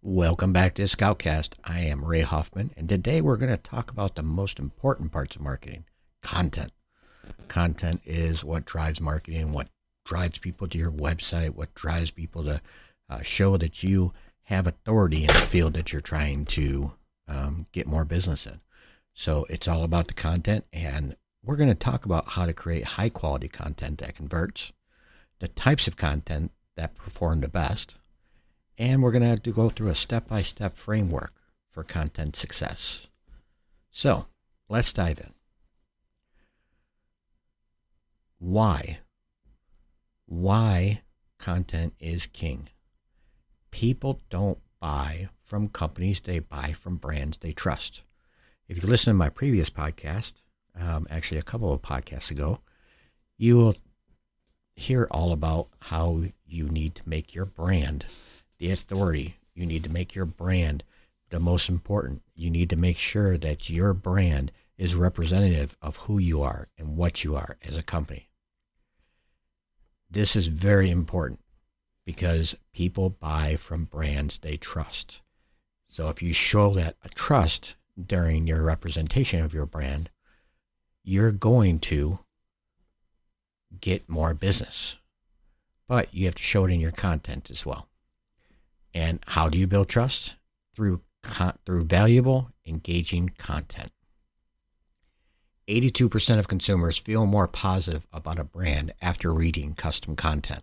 Welcome back to Scoutcast. I am Ray Hoffman, and today we're going to talk about the most important parts of marketing, content. Content is what drives marketing, what drives people to your website, what drives people to show that you have authority in the field that you're trying to get more business in. So it's all about the content, and we're going to talk about how to create high quality content that converts, the types of content that perform the best, and we're going to have to go through a step-by-step framework for content success. So let's dive in. Why? Why content is king. People don't buy from companies, they buy from brands they trust. If you listen to my previous podcast, actually a couple of podcasts ago, you will hear all about how you need to make your brand the authority. You need to make your brand the most important. You need to make sure that your brand is representative of who you are and what you are as a company. This is very important because people buy from brands they trust. So if you show that a trust during your representation of your brand, you're going to get more business. But you have to show it in your content as well. And how do you build trust? Through valuable, engaging content. 82% of consumers feel more positive about a brand after reading custom content.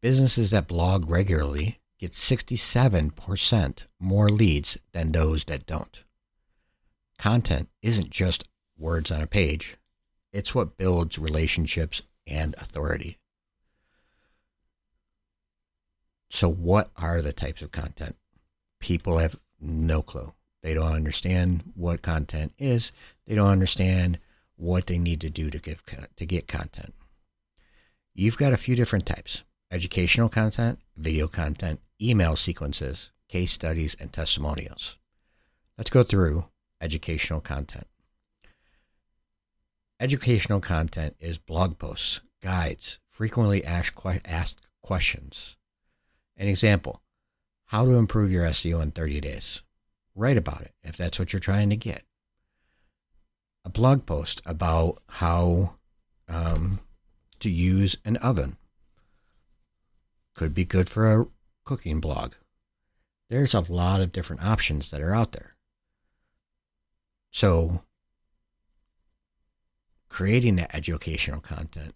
Businesses that blog regularly get 67% more leads than those that don't. Content isn't just words on a page. It's what builds relationships and authority. So what are the types of content? People have no clue. They don't understand what content is. They don't understand what they need to do to get content. You've got a few different types: educational content, video content, email sequences, case studies, and testimonials. Let's go through educational content. Educational content is blog posts, guides, frequently asked questions. An example: how to improve your SEO in 30 days. Write about it if that's what you're trying to get. A blog post about how to use an oven. Could be good for a cooking blog. There's a lot of different options that are out there. So creating that educational content,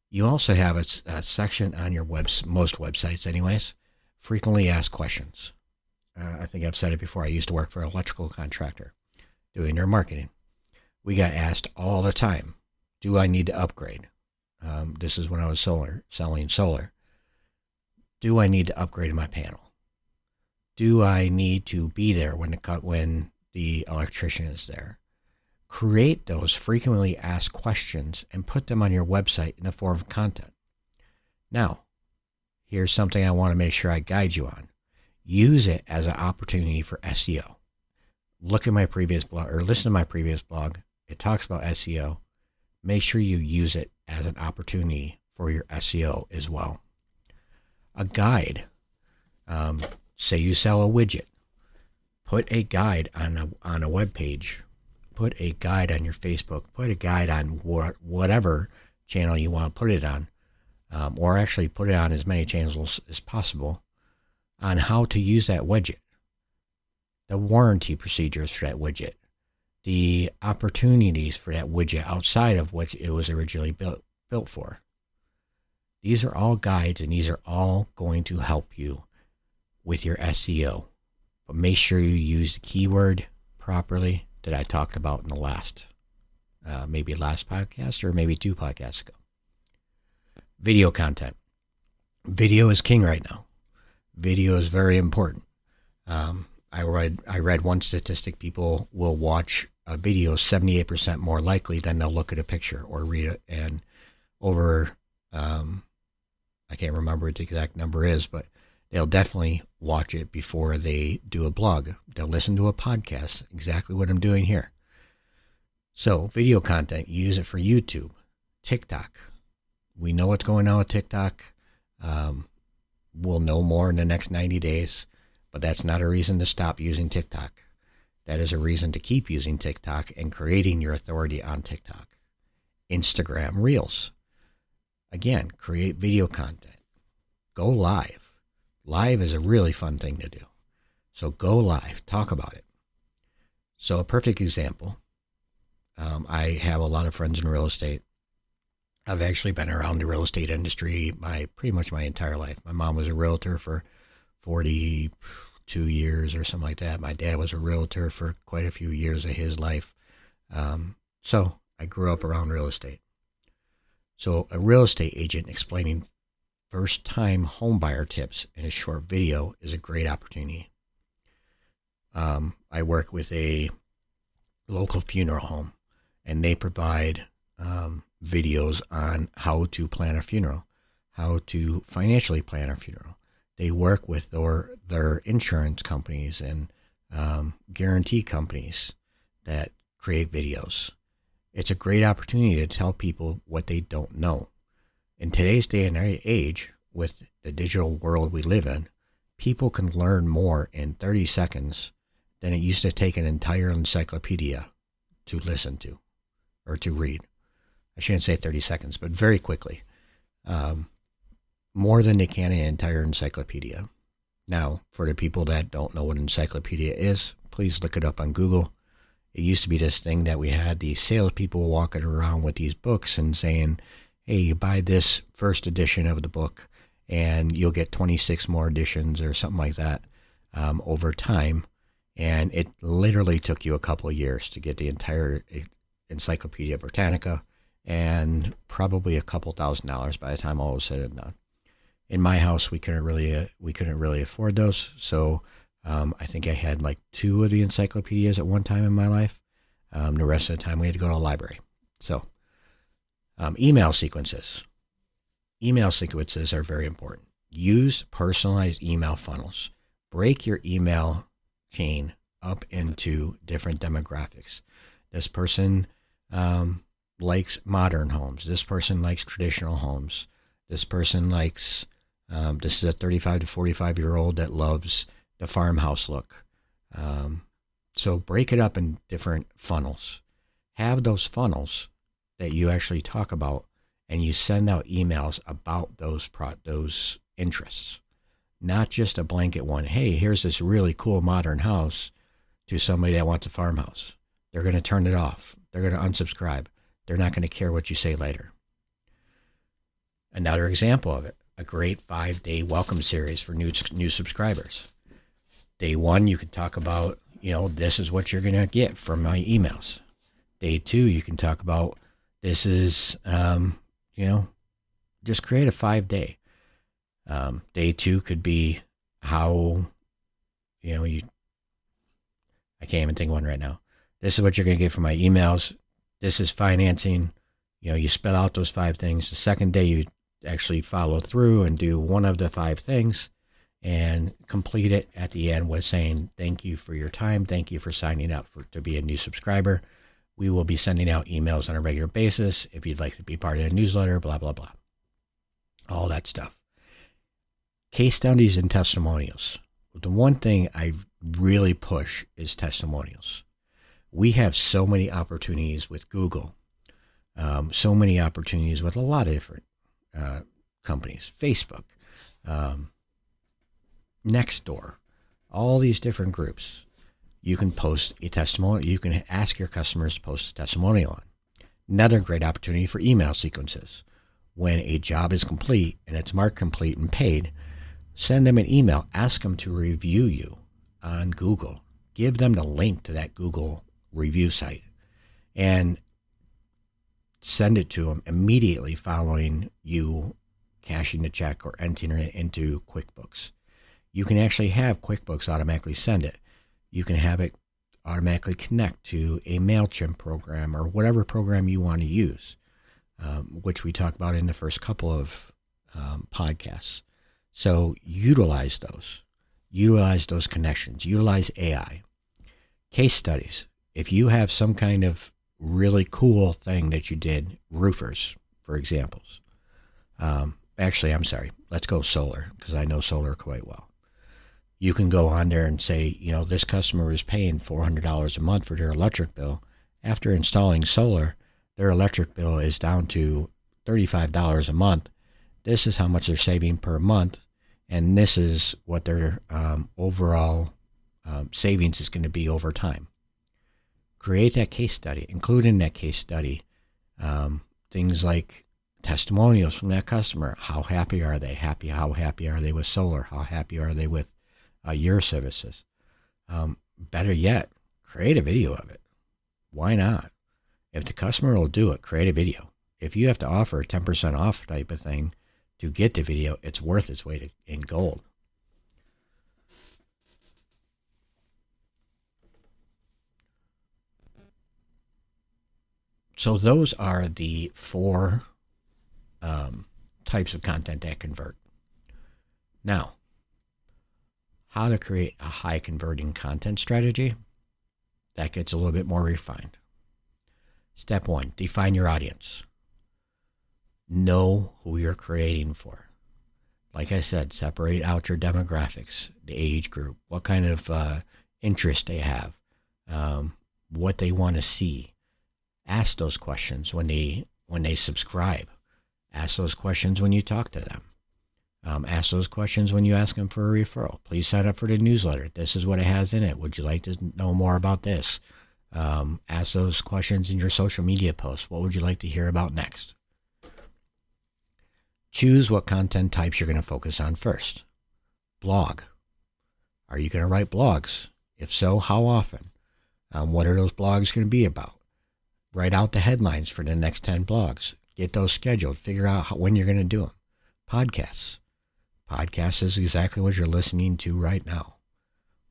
you also have a section on your most websites anyways, frequently asked questions. I think I've said it before. I used to work for an electrical contractor doing their marketing. We got asked all the time, do I need to upgrade? This is when I was selling solar. Do I need to upgrade my panel? Do I need to be there when the electrician is there? Create those frequently asked questions and put them on your website in the form of content. Now, here's something I want to make sure I guide you on. Use it as an opportunity for SEO. Look at my previous blog or listen to my previous blog. It talks about SEO. Make sure you use it as an opportunity for your SEO as well. A guide. Say you sell a widget. Put a guide on a web page. Put a guide on your Facebook. Put a guide on whatever channel you want to put it on, or actually put it on as many channels as possible on how to use that widget, the warranty procedures for that widget, the opportunities for that widget outside of what it was originally built for. These are all guides, and these are all going to help you with your SEO. But make sure you use the keyword properly that I talked about in the last podcast or maybe 2 podcasts ago. Video content. Video is king right now. Video is very important. I read one statistic: people will watch a video 78% more likely than they'll look at a picture or read it. And over, I can't remember what the exact number is, but they'll definitely watch it before they do a blog. They'll listen to a podcast, exactly what I'm doing here. So video content, use it for YouTube, TikTok. We know what's going on with TikTok. We'll know more in the next 90 days. But that's not a reason to stop using TikTok. That is a reason to keep using TikTok and creating your authority on TikTok. Instagram Reels. Again, create video content. Go live. Live is a really fun thing to do. So go live. Talk about it. So a perfect example, I have a lot of friends in real estate. I've actually been around the real estate industry pretty much my entire life. My mom was a realtor for 42 years or something like that. My dad was a realtor for quite a few years of his life. So I grew up around real estate. So a real estate agent explaining first-time homebuyer tips in a short video is a great opportunity. I work with a local funeral home, and they provide videos on how to plan a funeral, how to financially plan a funeral. They work with their insurance companies and guarantee companies that create videos. It's a great opportunity to tell people what they don't know. In today's day and age, with the digital world we live in, people can learn more in 30 seconds than it used to take an entire encyclopedia to listen to or to read. I shouldn't say 30 seconds, but very quickly. More than they can an entire encyclopedia. Now, for the people that don't know what an encyclopedia is, please look it up on Google. It used to be this thing that we had these salespeople walking around with these books and saying, hey, you buy this first edition of the book and you'll get 26 more editions or something like that over time. And it literally took you a couple of years to get the entire Encyclopedia Britannica and probably a couple $1,000s by the time all was said and done. In my house, we couldn't really afford those, so I think I had like 2 of the encyclopedias at one time in my life. The rest of the time, we had to go to a library. So, email sequences. Email sequences are very important. Use personalized email funnels. Break your email chain up into different demographics. This person likes modern homes. This person likes traditional homes. This person likes, this is a 35 to 45-year-old that loves the farmhouse look. So break it up in different funnels. Have those funnels that you actually talk about, and you send out emails about those interests. Not just a blanket one. Hey, here's this really cool modern house to somebody that wants a farmhouse. They're going to turn it off. They're going to unsubscribe. They're not going to care what you say later. Another example of it, a great 5-day welcome series for new subscribers. Day 1, you can talk about, this is what you're going to get from my emails. Day 2, you can talk about, this is, just create a 5-day. Day 2 could be how, I can't even think of one right now. This is what you're going to get from my emails. This is financing. You spell out those 5 things. The second day, you actually follow through and do one of the 5 things and complete it at the end with saying, thank you for your time. Thank you for signing up to be a new subscriber. We will be sending out emails on a regular basis if you'd like to be part of the newsletter, blah, blah, blah. All that stuff. Case studies and testimonials. The one thing I really push is testimonials. We have so many opportunities with Google, so many opportunities with a lot of different companies, Facebook, Nextdoor, all these different groups. You can post a testimonial. You can ask your customers to post a testimonial on. Another great opportunity for email sequences. When a job is complete and it's marked complete and paid, send them an email. Ask them to review you on Google. Give them the link to that Google review site and send it to them immediately following you cashing the check or entering it into QuickBooks. You can actually have QuickBooks automatically send it. You can have it automatically connect to a MailChimp program or whatever program you want to use, which we talked about in the first couple of podcasts. So utilize those. Utilize those connections. Utilize AI. Case studies. If you have some kind of really cool thing that you did, roofers, for examples. Actually, I'm sorry. Let's go solar because I know solar quite well. You can go on there and say, this customer is paying $400 a month for their electric bill. After installing solar, their electric bill is down to $35 a month. This is how much they're saving per month, and this is what their overall savings is going to be over time. Create that case study. Include in that case study things like testimonials from that customer. How happy are they? How happy are they with solar? How happy are they with your services? Better yet, create a video of it. Why not? If the customer will do it, create a video. If you have to offer a 10% off type of thing to get the video, it's worth its weight in gold. So those are the 4 types of content that convert. Now, how to create a high converting content strategy, that gets a little bit more refined. Step 1, define your audience. Know who you're creating for. Like I said, separate out your demographics, the age group, what kind of interest they have, what they want to see. Ask those questions when they subscribe. Ask those questions when you talk to them. Ask those questions when you ask them for a referral. Please sign up for the newsletter. This is what it has in it. Would you like to know more about this? Ask those questions in your social media posts. What would you like to hear about next? Choose what content types you're going to focus on first. Blog. Are you going to write blogs? If so, how often? What are those blogs going to be about? Write out the headlines for the next 10 blogs. Get those scheduled. Figure out when you're going to do them. Podcasts. Podcasts is exactly what you're listening to right now.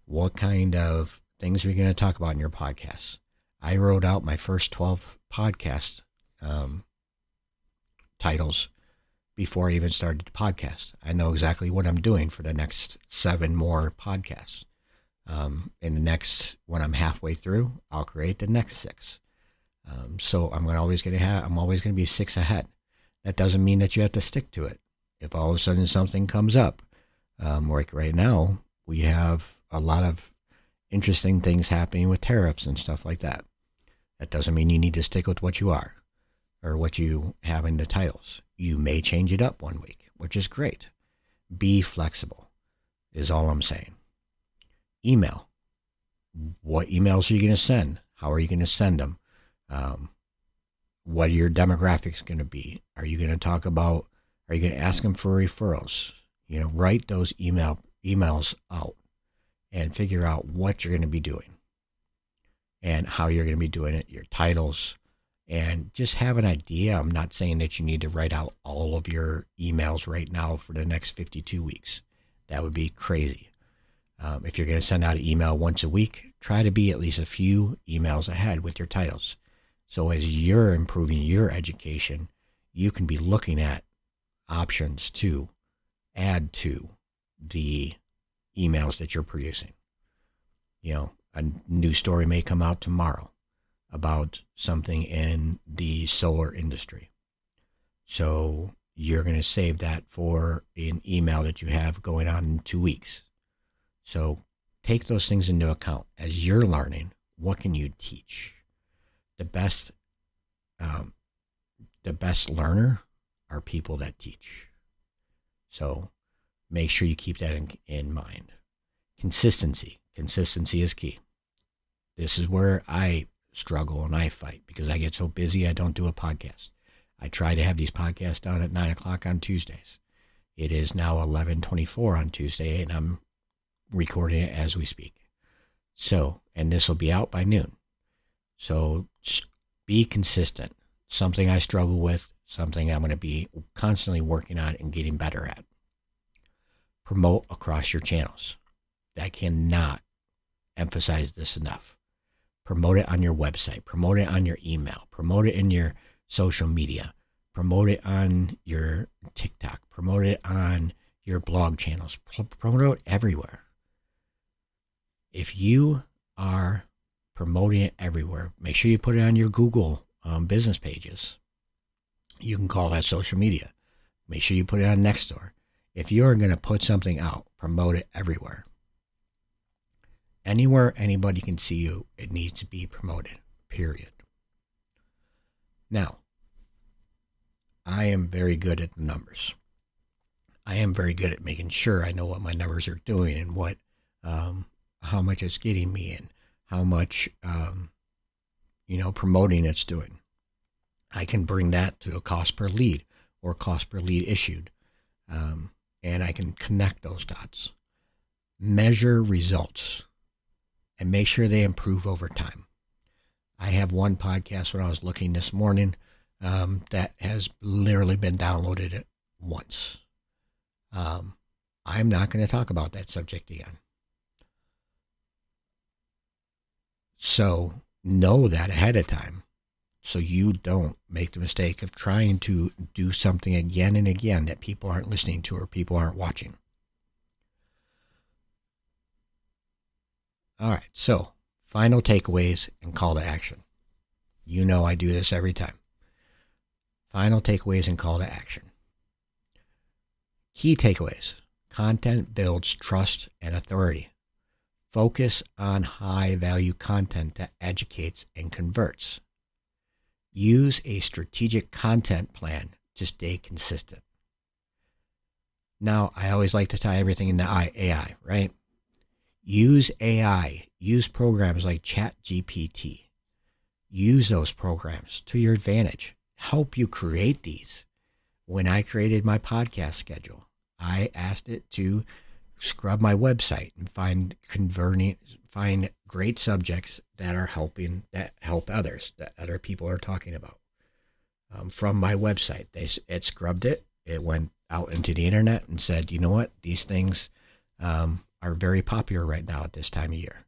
What kind of things are you going to talk about in your podcasts? I wrote out my first 12 podcast titles before I even started the podcast. I know exactly what I'm doing for the next 7 more podcasts. In the next, when I'm halfway through, I'll create the next 6. So I'm always going to be 6 ahead. That doesn't mean that you have to stick to it. If all of a sudden something comes up, like right now, we have a lot of interesting things happening with tariffs and stuff like that. That doesn't mean you need to stick with what you are or what you have in the titles. You may change it up one week, which is great. Be flexible is all I'm saying. Email. What emails are you going to send? How are you going to send them? What are your demographics going to be? Are you going to ask them for referrals? Write those emails out and figure out what you're going to be doing and how you're going to be doing it, your titles, and just have an idea. I'm not saying that you need to write out all of your emails right now for the next 52 weeks. That would be crazy. If you're going to send out an email once a week, try to be at least a few emails ahead with your titles. So as you're improving your education, you can be looking at options to add to the emails that you're producing. A new story may come out tomorrow about something in the solar industry. So you're going to save that for an email that you have going on in 2 weeks. So take those things into account as you're learning. What can you teach? The best learner are people that teach. So make sure you keep that in mind. Consistency is key. This is where I struggle and I fight because I get so busy I don't do a podcast. I try to have these podcasts done at 9 o'clock on Tuesdays. It is now 11:24 on Tuesday, and I'm recording it as we speak. So, and this will be out by noon. So be consistent. Something I struggle with, something I'm going to be constantly working on and getting better at. Promote across your channels. I cannot emphasize this enough. Promote it on your website. Promote it on your email. Promote it in your social media. Promote it on your TikTok. Promote it on your blog channels. Promote it everywhere. If you are promoting it everywhere, make sure you put it on your Google business pages. You can call that social media. Make sure you put it on Nextdoor. If you're going to put something out, promote it everywhere. Anywhere anybody can see you, it needs to be promoted, period. Now, I am very good at the numbers. I am very good at making sure I know what my numbers are doing and what, how much it's getting me and how much, promoting it's doing. I can bring that to a cost per lead or cost per lead issued, and I can connect those dots. Measure results and make sure they improve over time. I have one podcast when I was looking this morning that has literally been downloaded once. I'm not going to talk about that subject again. So know that ahead of time so you don't make the mistake of trying to do something again and again that people aren't listening to or people aren't watching. All right, so final takeaways and call to action. You know I do this every time. Final takeaways and call to action. Key takeaways. Content builds trust and authority. Focus on high-value content that educates and converts. Use a strategic content plan to stay consistent. Now, I always like to tie everything into AI, right? Use AI. Use programs like ChatGPT. Use those programs to your advantage. Help you create these. When I created my podcast schedule, I asked it to scrub my website and find great subjects that help others, that other people are talking about. From my website, it scrubbed it. It went out into the internet and said, you know what? These things are very popular right now at this time of year.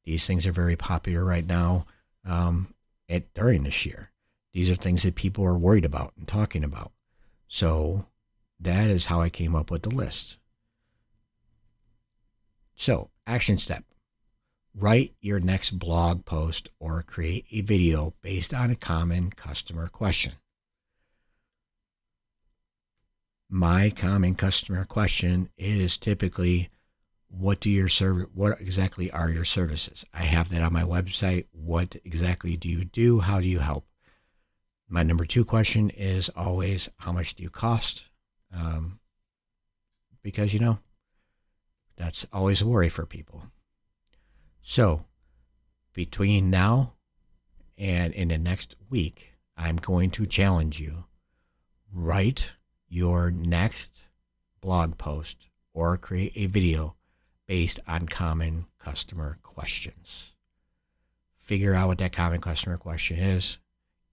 These things are very popular right now during this year. These are things that people are worried about and talking about. So that is how I came up with the list. So, action step. Write your next blog post or create a video based on a common customer question. My common customer question is typically, what exactly are your services? I have that on my website. What exactly do you do? How do you help? My number 2 question is always, how much do you cost? Because, that's always a worry for people. So, between now and in the next week, I'm going to challenge you. Write your next blog post or create a video based on common customer questions. Figure out what that common customer question is.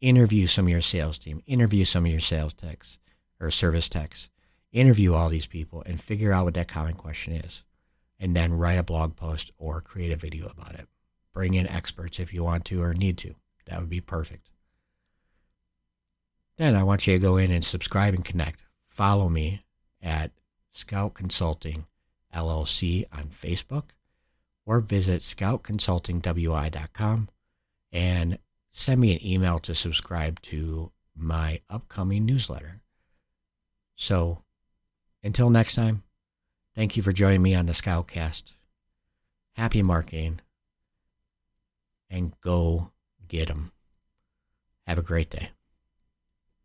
Interview some of your sales team. Interview some of your sales techs or service techs. Interview all these people and figure out what that common question is. And then write a blog post or create a video about it. Bring in experts if you want to or need to. That would be perfect. Then I want you to go in and subscribe and connect. Follow me at Scout Consulting LLC on Facebook or visit scoutconsultingwi.com and send me an email to subscribe to my upcoming newsletter. So until next time, thank you for joining me on the Scoutcast. Happy marketing and go get 'em. Have a great day.